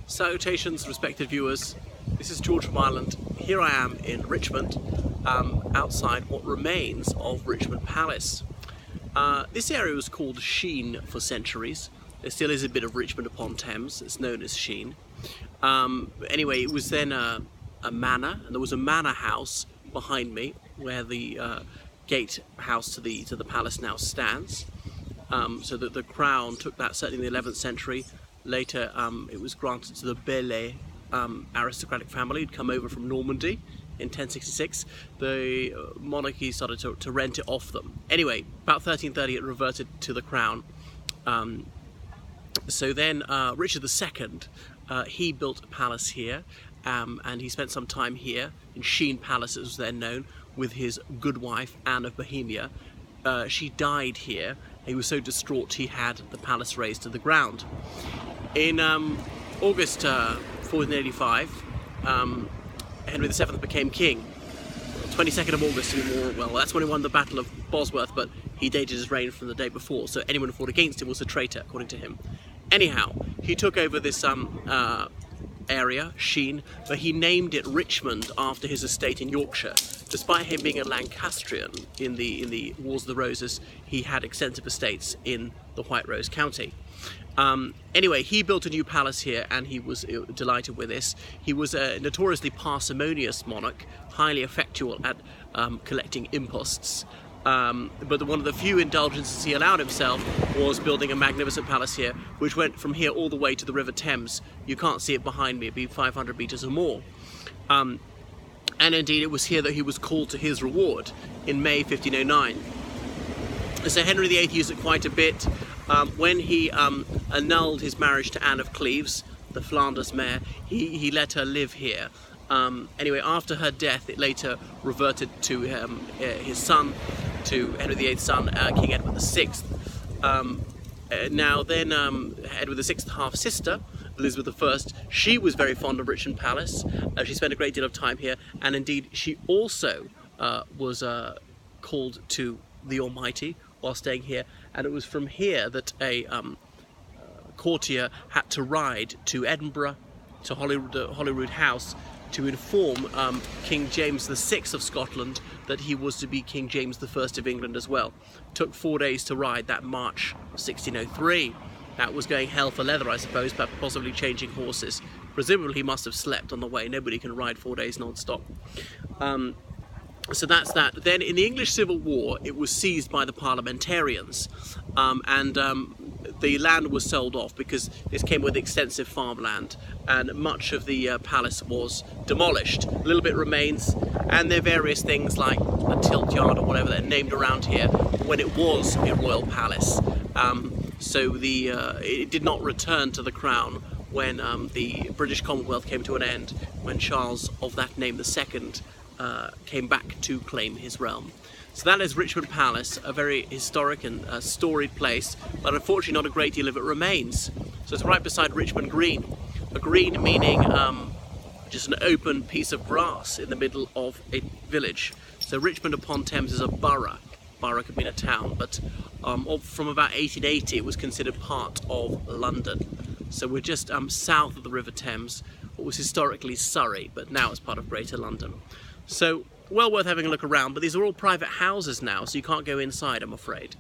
Salutations, respected viewers. This is George from Ireland. Here I am in Richmond, outside what remains of Richmond Palace. This area was called Sheen for centuries. There still is a bit of Richmond-upon-Thames. It's known as Sheen. Anyway, it was then a manor, and there was a manor house behind me where the gatehouse to the palace now stands. So that the crown took that certainly in the 11th century. Later it was granted to the Bellay aristocratic family who'd come over from Normandy in 1066. The monarchy started to rent it off them. Anyway, about 1330 it reverted to the crown. So then Richard II, he built a palace here, and he spent some time here in Sheen Palace, as it was then known, with his good wife Anne of Bohemia. She died here. He was so distraught he had the palace razed to the ground. In August 1485, Henry VII became king. 22nd of August to be more, well, that's when he won the Battle of Bosworth, but he dated his reign from the day before, so anyone who fought against him was a traitor, according to him. Anyhow, he took over this area, Sheen, but he named it Richmond after his estate in Yorkshire. Despite him being a Lancastrian in the Wars of the Roses, he had extensive estates in the White Rose County. Anyway, he built a new palace here, and he was delighted with this. He was a notoriously parsimonious monarch, highly effectual at collecting imposts. But one of the few indulgences he allowed himself was building a magnificent palace here, which went from here all the way to the River Thames. You can't see it behind me, it'd be 500 metres or more. And indeed it was here that he was called to his reward in May 1509. So Henry VIII used it quite a bit. When he annulled his marriage to Anne of Cleves, the Flanders mare, he let her live here. Anyway, after her death, it later reverted to his son, to Henry VIII's son, King Edward VI. Now then, Edward VI's half-sister, Elizabeth I, she was very fond of Richmond Palace. She spent a great deal of time here, and indeed she also was called to the Almighty while staying here, and it was from here that a courtier had to ride to Edinburgh, to Holyrood House, to inform King James VI of Scotland that he was to be King James I of England as well. Took 4 days to ride that March of 1603. That was going hell for leather, I suppose, but possibly changing horses. Presumably he must have slept on the way. Nobody can ride 4 days non-stop. So that's that. Then in the English Civil War, it was seized by the parliamentarians, and the land was sold off because this came with extensive farmland, and much of the palace was demolished. A little bit remains, and there are various things like a tilt yard or whatever they're named around here when it was a royal palace. So it did not return to the crown when the British Commonwealth came to an end, when Charles of that name II came back to claim his realm. So that is Richmond Palace, a very historic and storied place, but unfortunately not a great deal of it remains. So it's right beside Richmond Green. A green meaning just an open piece of grass in the middle of a village. So Richmond-upon-Thames is a borough. Borough could mean a town, but from about 1880 it was considered part of London. So we're just south of the River Thames, what was historically Surrey, but now it's part of Greater London. So well worth having a look around, but these are all private houses now, so you can't go inside, I'm afraid.